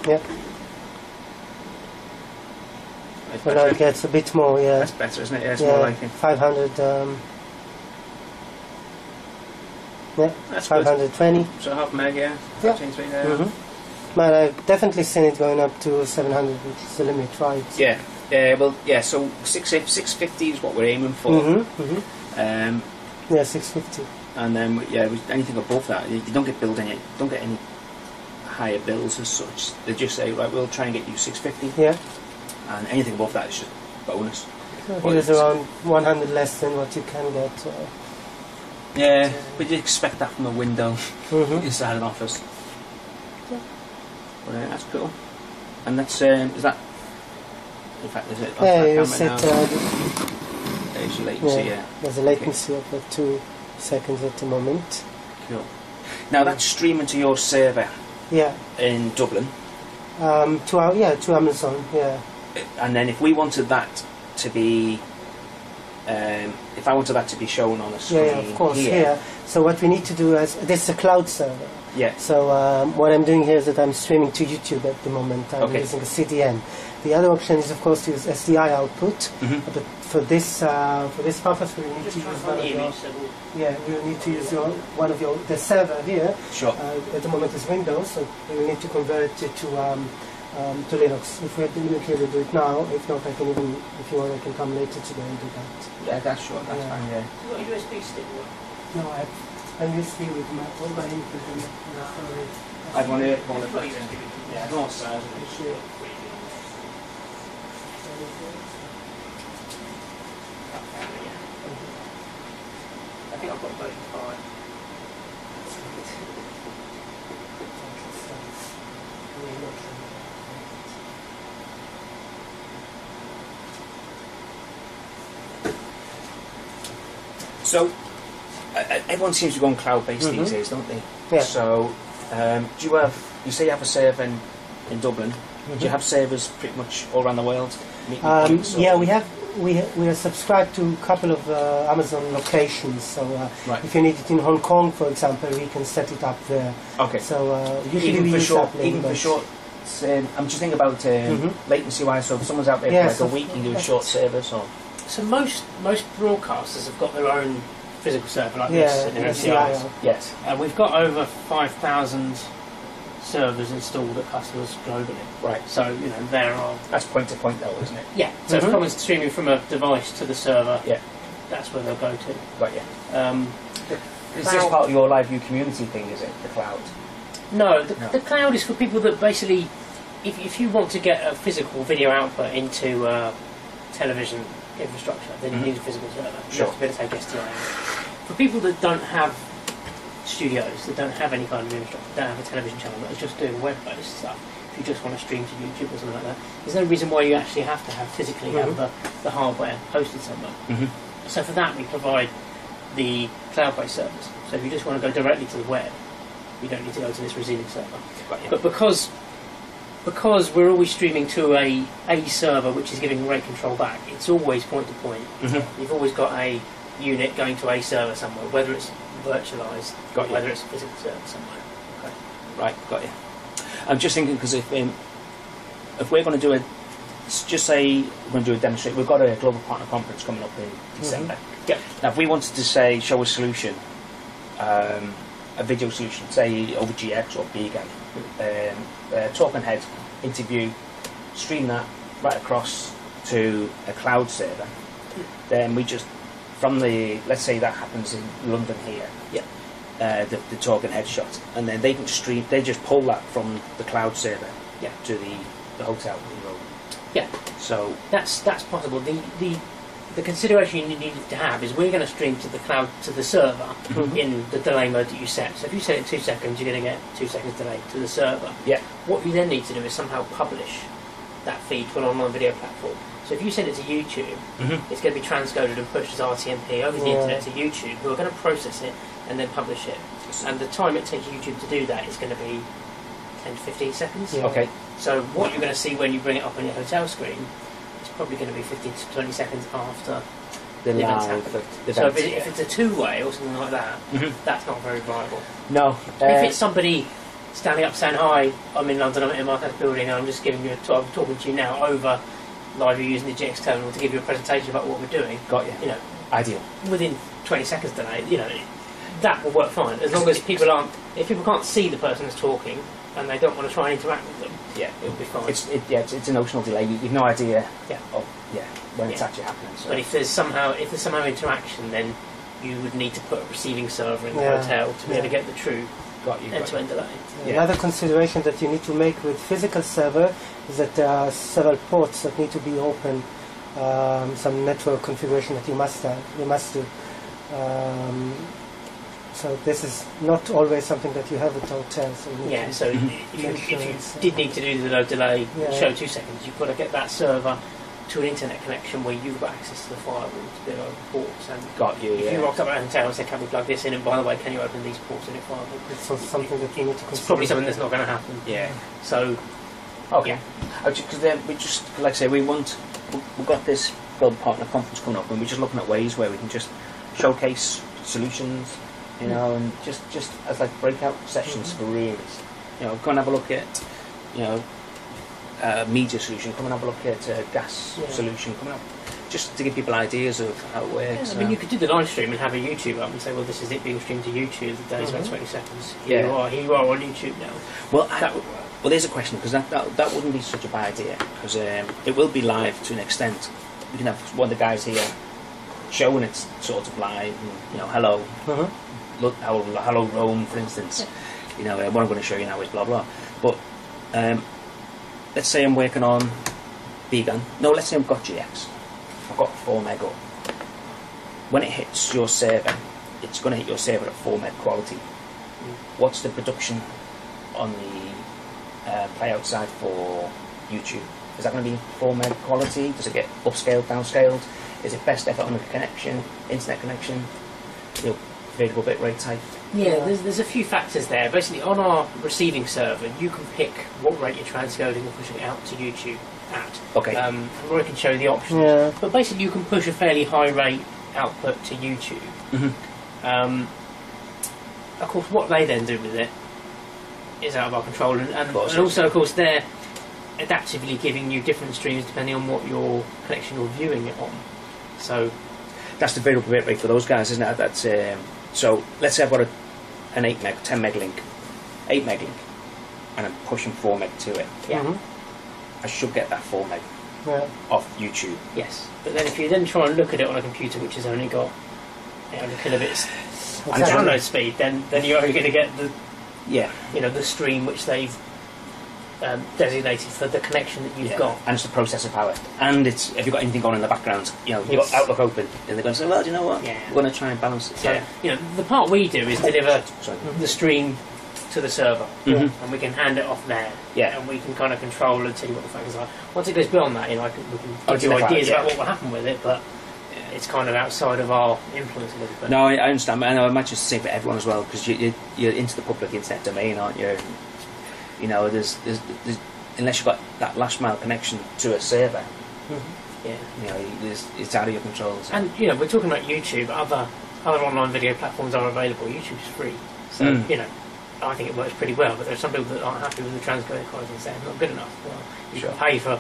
Yeah. Well, now it gets a bit more, yeah. That's better, isn't it? Yeah, it's more like it. 500, yeah, That's 520. Good. So half meg, yeah. Yeah. There. But I've definitely seen it going up to 700, which is the limit, right? Yeah. Well, yeah. So 650 is what we're aiming for. Yeah, 650. And then anything above that, you don't get any higher bills as such. They just say, right, we'll try and get you 650. Yeah. And anything above that is just bonus. So here's around 100 less than what you can get. Yeah, but you expect that from a window inside an office. Yeah. Well, that's cool. And that's is that? In fact, is it? Yeah, you set. There's your latency. Yeah. There's a latency of 2 seconds at the moment. Cool. Now that's streaming to your server. Yeah. In Dublin. To Amazon. Yeah. And then if we wanted that to be, if I wanted that to be shown on a screen, yeah, of course, here. So what we need to do is this is a cloud server. Yeah. So what I'm doing here is that I'm streaming to YouTube at the moment. I'm using a CDN. The other option is, of course, to use SDI output. But for this purpose, we need to use one of your the server here. Sure. At the moment, is Windows, so we will need to convert it to Linux. If we have the Linux here, we'll do it now. If not, I can even, if you want, I can come later today and do that. Yeah, that's sure. That's fine. Yeah. You got a USB stick? No, I'm USB with all my input and storage. I want to. Yeah, no size. Sure. I think I've got 35. So, everyone seems to go on cloud-based these days, don't they? Yeah. So, do you say you have a server in Dublin? Do you have servers pretty much all around the world? Yeah, we are subscribed to a couple of Amazon locations. So if you need it in Hong Kong, for example, we can set it up there. Okay. So usually even we for use short, uplink, even for short. I'm just thinking about latency-wise. So if someone's out there for like a week, you do a short service or. So most broadcasters have got their own physical server like this in SDI. Yes. We've got over 5,000 servers installed at customers globally. Right. So there are. That's point to point, though, isn't it? Yeah. So if someone's streaming from a device to the server, yeah, that's where they'll go to. Got you. Is this part of your live view community thing? Is it the cloud? No, the cloud is for people that basically, if you want to get a physical video output into television infrastructure, then you need a physical server. You have to be able to take SDI. For people that don't have studios, that don't have any kind of infrastructure, don't have a television channel, that are just doing web-based stuff, if you just want to stream to YouTube or something like that, there's no reason why you actually have to have physically have the hardware hosted somewhere. So for that, we provide the cloud-based servers. So if you just want to go directly to the web, you don't need to go to this receiving server. But because we're always streaming to a server which is giving rate control back, it's always point to point. You've always got a unit going to a server somewhere, whether it's virtualized, whether it's a physical server somewhere. Okay. Right, got you. I'm just thinking because if we're going to do just say we're going to do a demonstration, we've got a global partner conference coming up in December. Yeah. Now, if we wanted to show a solution, a video solution, say over GX or Beacon, talking head interview, stream that right across to a cloud server, then we just from let's say that happens in London here, the talking head shot, and then they can stream. They just pull that from the cloud server, to the hotel. Yeah. So that's possible. The consideration you need to have is we're going to stream to the cloud to the server in the delay mode that you set. So if you set it 2 seconds, you're going to get 2 seconds delay to the server. Yeah. What you then need to do is somehow publish that feed to an online video platform. So if you send it to YouTube, it's going to be transcoded and pushed as RTMP over the internet to YouTube, who are going to process it and then publish it. And the time it takes YouTube to do that is going to be 10 to 15 seconds. Yeah. Okay. So what you're going to see when you bring it up on your hotel screen is probably going to be 15 to 20 seconds after the event's happened. So if it's a two-way or something like that, that's not very viable. No. If it's somebody standing up saying, hi, I'm in London, I'm in my building, and I'm just giving you I'm talking to you now over live, you're using the GX terminal to give you a presentation about what we're doing. Got you. You know, ideal. Within 20 seconds delay, you know, that will work fine, as long as people aren't, if people can't see the person who's talking, and they don't want to try and interact with them, it'll be fine. It's an emotional delay. You've no idea when it's actually happening. So. But if there's somehow interaction, then you would need to put a receiving server in the hotel to be able to get the true end-to-end delay. Another consideration that you need to make with physical server is that there are several ports that need to be open. Some network configuration that you must do. So this is not always something that you have at hotels. So if you did need to do the low delay, show 2 seconds, you've got to get that server to an internet connection where you've got access to the firewall to be able to open ports. And if you rocked up at a hotel and said, can we plug this in, and by the way, can you open these ports in your firewall? It's something that you need to consider. It's probably something that's not going to happen. Yeah. So, because then we just, like I say, we've got this Build Partner Conference coming up, and we're just looking at ways where we can just showcase solutions, you know, and just as like breakout sessions for rooms. You know, come and have a look at, you know, media solution, come and have a look at gas solution, come and just to give people ideas of how it works. I mean, you could do the live stream and have a YouTube up and say, well, this is it being streamed to YouTube, the day's about 20 seconds. Here you are on YouTube now. Well, well, there's a question, because that wouldn't be such a bad idea, because it will be live to an extent. We can have one of the guys here showing it sort of live, and, you know, hello, look, hello Rome, for instance. You know, what I'm going to show you now is blah blah. But let's say I'm working on vegan. No, let's say I've got GX. I've got 4 meg up. When it hits your server, it's going to hit your server at 4 meg quality. What's the production on the play outside for YouTube? Is that going to be 4 meg quality? Does it get upscaled, downscaled? Is it best effort on the connection, internet connection, variable bitrate type? Yeah, there's a few factors there. Basically, on our receiving server, you can pick what rate you're transcoding and pushing it out to YouTube at. Okay. Roy can show you the options. Yeah. But basically, you can push a fairly high rate output to YouTube. Of course, what they then do with it is out of our control, and also, of course, they're adaptively giving you different streams depending on what your connection you're viewing it on. So that's the variable bitrate for those guys, isn't it? That's so let's say I've got an 8 meg, 10 meg link, 8 meg link, and I'm pushing 4 meg to it. Yeah. I should get that 4 meg off YouTube. Yes, but then if you then try and look at it on a computer which has only got 800 kilobits and download speed, then you're only going to get the stream which they've designated for the connection that you've got. And it's the processor power. And it's, if you've got anything on in the background, you know, you've got Outlook open, and they're going to say, well, do you know what? We're going to try and balance it. So, you know, the part we do is deliver the stream to the server, and we can hand it off there, and we can kind of control and tell you what the factors are. Once it goes beyond that, you know, we can give you ideas about what will happen with it, but it's kind of outside of our influence a little bit. No, I understand, and I imagine it's the same for everyone as well, because you're into the public internet domain, aren't you? You know, there's unless you've got that last mile connection to a server, you know, it's out of your control. So. And you know, we're talking about YouTube. Other online video platforms are available. YouTube's free, so you know, I think it works pretty well. But there are some people that aren't happy with the transcoding quality and say it's not good enough. Well, you can pay for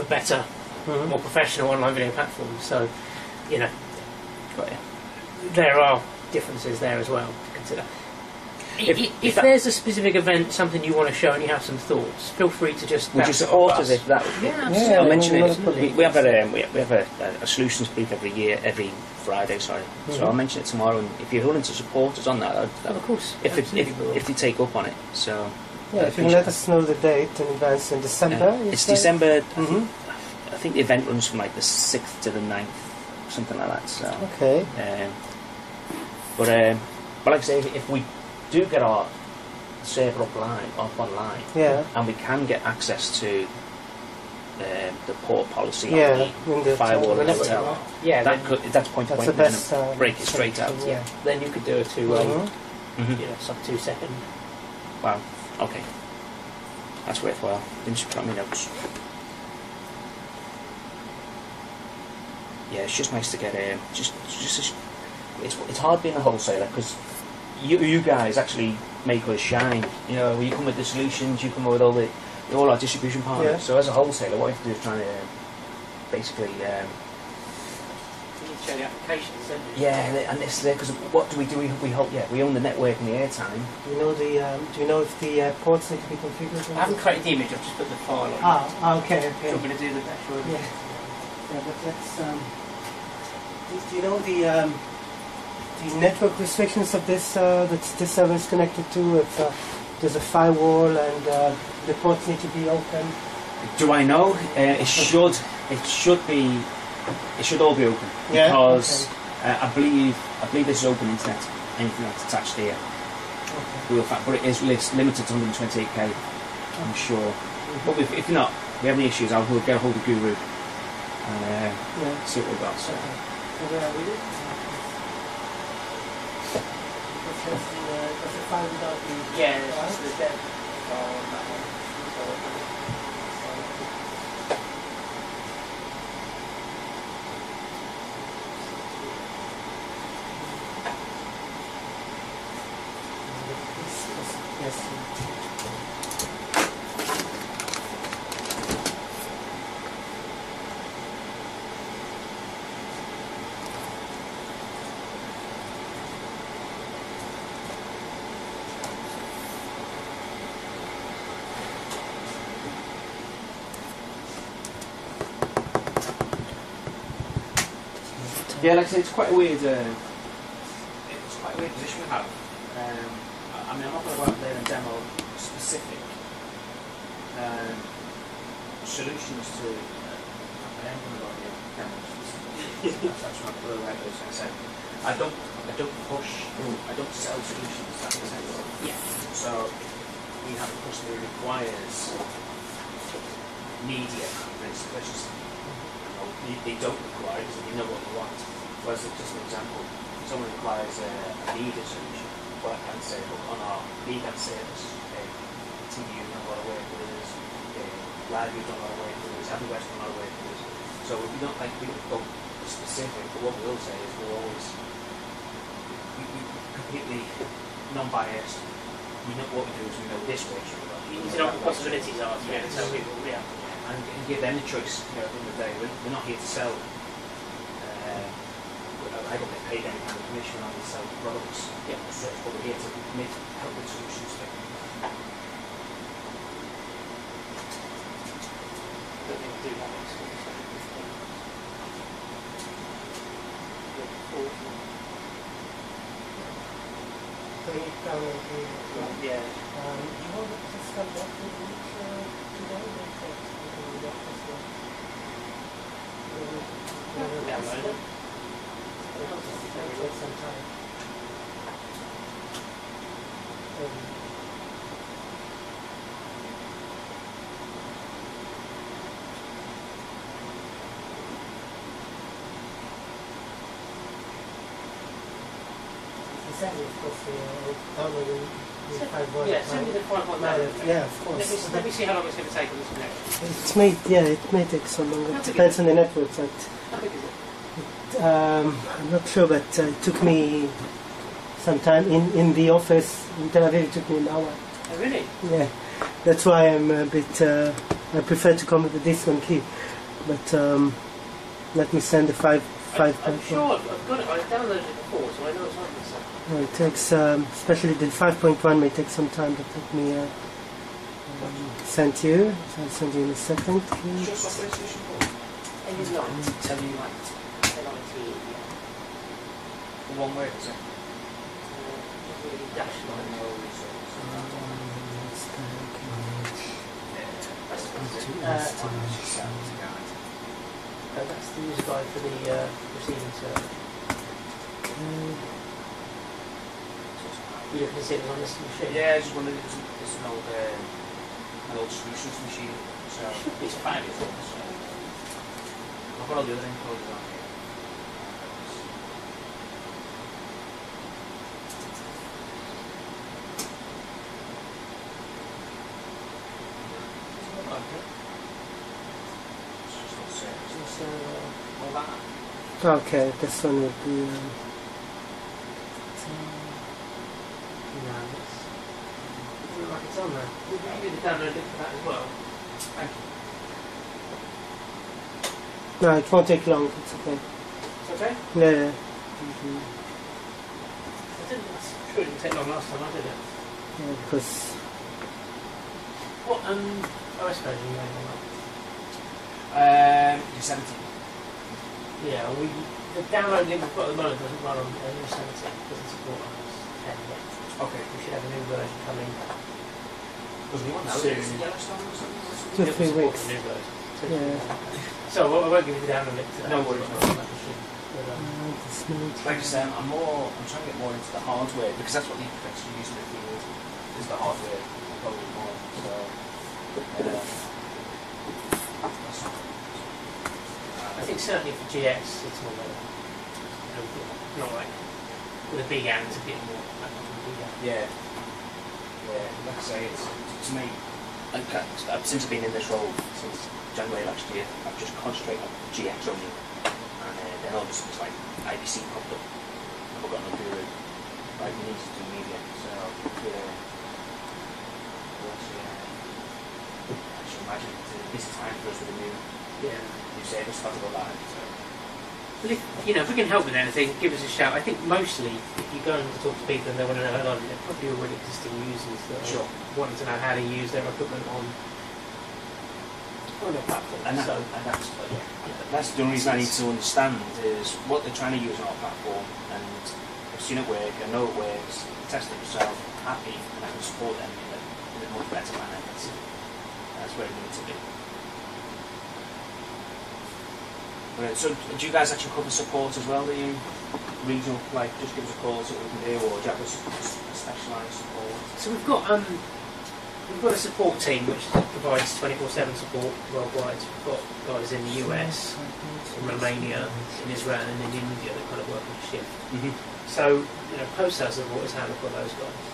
better, more professional online video platforms. So, you know, there are differences there as well to consider. If there's a specific event, something you want to show, and you have some thoughts, feel free to just. Would you support us if that? Yeah, I'll mention it. We have a solutions brief every Friday. Sorry, so I'll mention it tomorrow. And if you're willing to support us on that, of course, if they take up on it, so. Yeah, if you can let us know the date in advance in December. It's December. I think the event runs from like the 6th to the 9th, something like that. So. Okay. But like I say, if we do get our server online, and we can get access to the port policy on the firewall and hotel. That's point to point. The best, break it straight out. Yeah. Then you could do it to you know, sub 2 second. Wow. Okay. That's worthwhile. Didn't you put on my notes? Yeah, it's just nice to get it's hard being a wholesaler because you guys actually make us shine. You know, you come with the solutions, you come with all our distribution partners. Yeah. So as a wholesaler, what you have to do is try to basically. You need to show the applications, don't you? Yeah, and it's there because what do? We hope. Yeah, we own the network and the airtime. Do you know if the ports need to be configured? I haven't created the image. I've just put the file on. Okay. Do you want me to do the actual? Yeah. But let's. Do you know the network restrictions of this that this server is connected to? If there's a firewall and the ports need to be open. Do I know? It should. It should be. It should all be open because I believe this is open internet. Anything that's attached here, but it is limited to 128k. I'm sure. But if not, we have any issues, I'll get a hold of Guru and see what we've got. So. Yeah, it's the dev file on that one. Yeah, like I say, it's quite a weird. It's quite a weird position we have. I mean, I'm not going to go out there and demo specific solutions to. I am going to go out there and demo specific. That's what I was going to say. I don't push. I don't sell solutions. That makes sense. Yeah. So we have a customer who requires media. Let's just. They don't require it because they know what they want. Whereas, just an example, someone requires a media solution, well, I can say, look, on our media service, TV you've done a lot of work with us, live you've done a lot of work with us, Happy West done a lot of work with us. So we don't go specific, but what we will say is we're always completely non-biased. We know what we do is we know this works really well. You need to know what the possibilities are. Yeah. Tell people. Yeah. And give them the choice. You know, at the end of the day, we're not here to sell. I don't get paid any kind of commission on these sell products. Yeah, but we're here to help with solutions. Yeah. You want to discuss that with each today? Some time. Of course, downloading the 5.1. Yeah, send me the 5.1. Yeah, of course. Let me see how long it's going to take on this connect. It may take some longer. It depends on the network. But, how big is it? I'm not sure, but it took me some time in the office in Tel Aviv. It took me an hour. Oh, really? Yeah, that's why I'm a bit. I prefer to come with a discount key, but let me send the 5.1. I'm sure I've got it. I downloaded it before, so I know it's like this. It takes, especially the 5.1 may take some time to take me send you. So I'll send you in a second. What's your software solution called? Tellurite. The one word, is it? Dash line. That's the user guide for the receiving server. You can see it on this machine. Yeah, I just wondered if it's an old solutions machine. So It's 5 years old. So. I've got all the other encoders on here. Okay. It's just all services. All that. Okay, this one would be. It's on there. We'll give you the download link for that as well. Thank you. No, it won't take long. It's okay. It's okay? Yeah. It didn't take long last time, did it? Yeah, because What OS version are you running on that? You're 17. Yeah, the download link we've got at the moment doesn't run on Windows 17. It doesn't support iOS 10 yet. Okay. We should have a new version coming Doesn't he want that? soon. Is it Yellowstone or something? 2 or 3 Support weeks. the new version. Yeah. So I won't give you the download link to that. No worries, no worries. But, Like I say, I'm trying to get more into the hardware because that's what the effects you use in the field is the hardware probably more. So I think certainly for GX it's more relevant. Not like with a big hand, it's a bit more like bigger. yeah, like I say, it's to me. Since I've been in this role since January last year, I've just concentrated on GX only, and then all of a sudden it's like IBC popped up. I've got no clue. Like we need to do media, so yeah. I should imagine it's a busy time for us with a new service started go live. So. Well, if we can help with anything, give us a shout. I think mostly, if you go and talk to people and they want to know how long, they're probably already existing users that are wanting to know how to use their equipment on their platform. And that's the only reason I need to understand is what they're trying to use on our platform, and I've seen it work, I know it works, test it myself, happy, and I can support them in a much better manner. That's where it needs to be. Right, so do you guys actually cover support as well? Do you regional, like just give us a call, see what we can do, or do you have a specialised support? So we've got a support team which provides 24/7 support worldwide. We've got guys in the US, in Romania, in Israel, and in India that kind of work on shift. So post-sale support is how we've got those guys.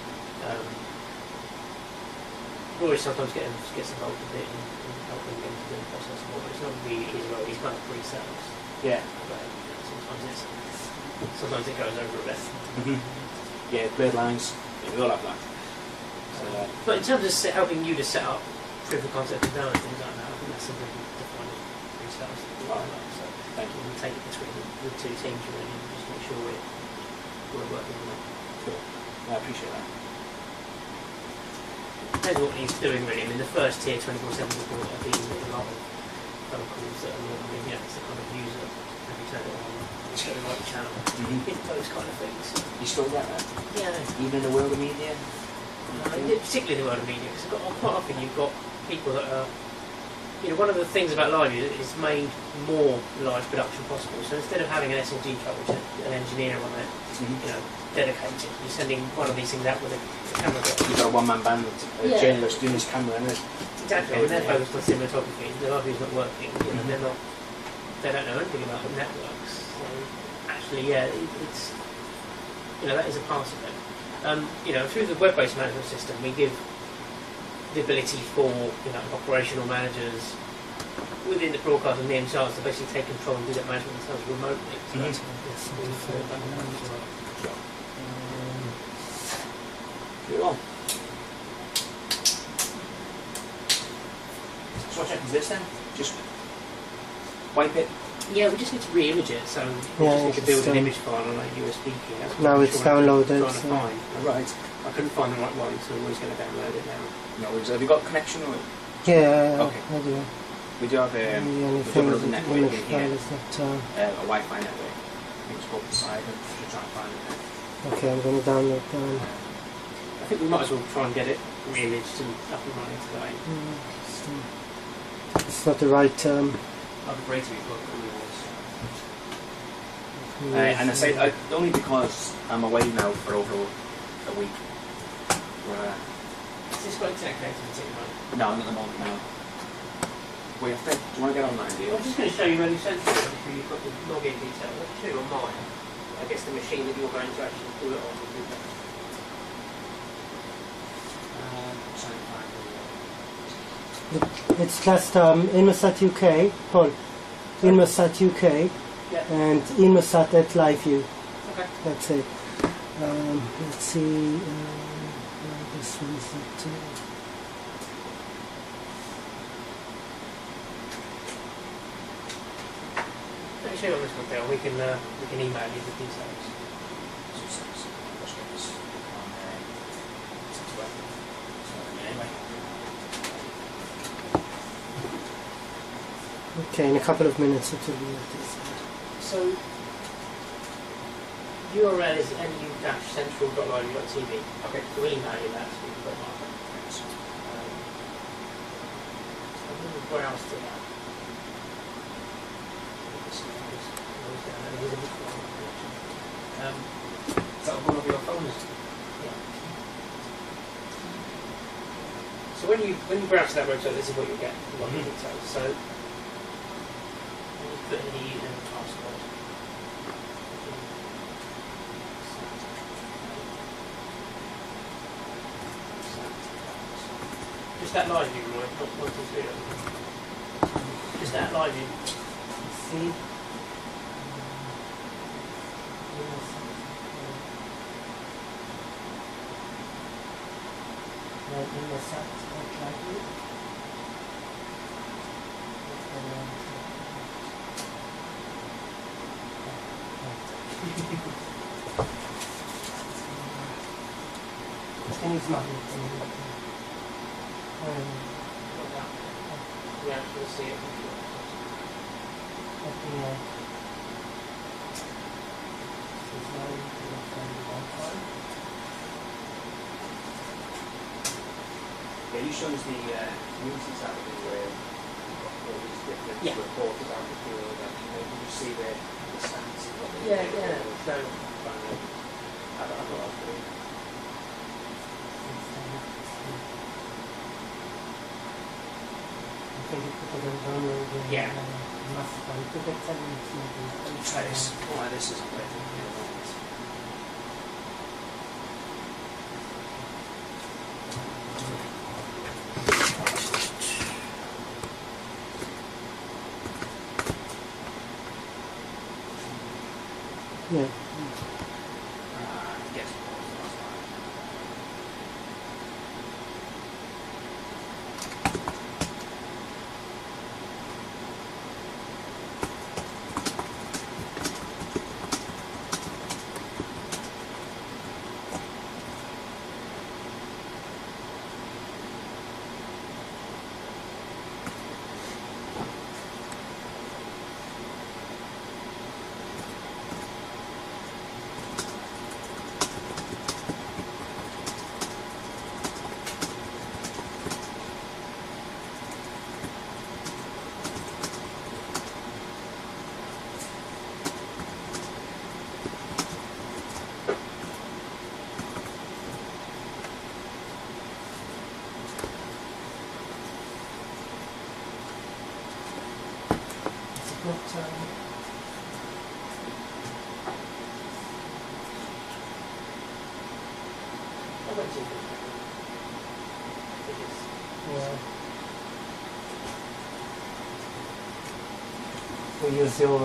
Rory sometimes gets involved a bit in helping them to do post-sale support, but it's not really his role. He's kind of pre-sales. Yeah. But, sometimes it goes over a bit. Yeah, blurred lines. Yeah, we all have that. So, but in terms of helping you to set up proof of concept and down and things like that, I think that's something we define as pre-sales. So thank you. We'll take it between the two teams really and just make sure we're working on it. Cool. I appreciate that. Depends what he's doing really. I mean, the first tier 24/7 support I've been with a lot of phone calls that are normally, it's the kind of user, have you turned it on, it's got the right channel, those kind of things. You still get that? Yeah. Even in the world of media? Particularly in the world of media, because quite often you've got people that are, one of the things about live is it's made more live production possible. So instead of having an SLG truck, which is an engineer on it, dedicated, you're sending one of these things out with a camera. You've got a one-man band, a journalist doing his camera, and exactly, and they're focused on cinematography. The live is not working. They don't know anything about networks. So actually, it's that is a part of it. Through the web-based management system, we give the ability for operational managers within the broadcast and the MSARs to basically take control and do that management themselves remotely. So that's cool. So what happens this then? Just wipe it? Yeah, we just need to re-image it, so we just need to build an image file on a USB key. Now it's downloaded. Right. I couldn't find the right one, so we're always going to download it now. No worries. Have you got connection with it? Yeah, okay. I do. We do have The only we thing do is have a that network image in file here, is not... a Wi-Fi network. I think it's called the side, and we'll try and find it. Okay, I'm going to download that. I think we might as well try and get it re-imaged and up and running today. It's not the right... I'd be great if we've got all and I say only because I'm away now for over a week. Is this got internet connectivity at the moment? No, not at the moment, no. Wait, do you want to get online, do you? I'm just going to show you where you sent it, make sure you've got the login details. I'll show you on mine. I guess the machine that you're going to actually do it on will do that. It's just Inmarsat UK, Paul. Inmarsat UK and Inmarsat at LiveView. Okay. That's it. Let's see. This one's it. show you on this one, Bill. We can email you the details. Okay, in a couple of minutes it will be at this. So, URL is nu-central.library.tv. Okay, so we'll email you that so you can put it on. I'm going to browse to that. Is that one of your phones? Yeah. So when you browse to that website, this is what you'll get. A lot of details. So when you put in the username and password. Just that live view, right? Not 1, 2, 3. Just that live view. See? In the site, We actually see it. Yeah, you showed us the community Saturday where you've got all these different reporters out in the field and you see the stats and what they do. So, I don't know what I was Yeah. try this. Why this isn't working. Yeah. Yes. We use your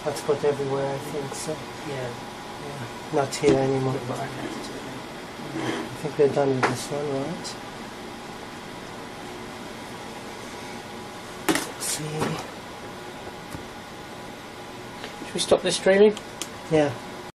hotspot everywhere, I think, so. yeah. Not here anymore. But I connected to it. I think we're done with this one, right? Let's see. Should we stop this streaming? Yeah.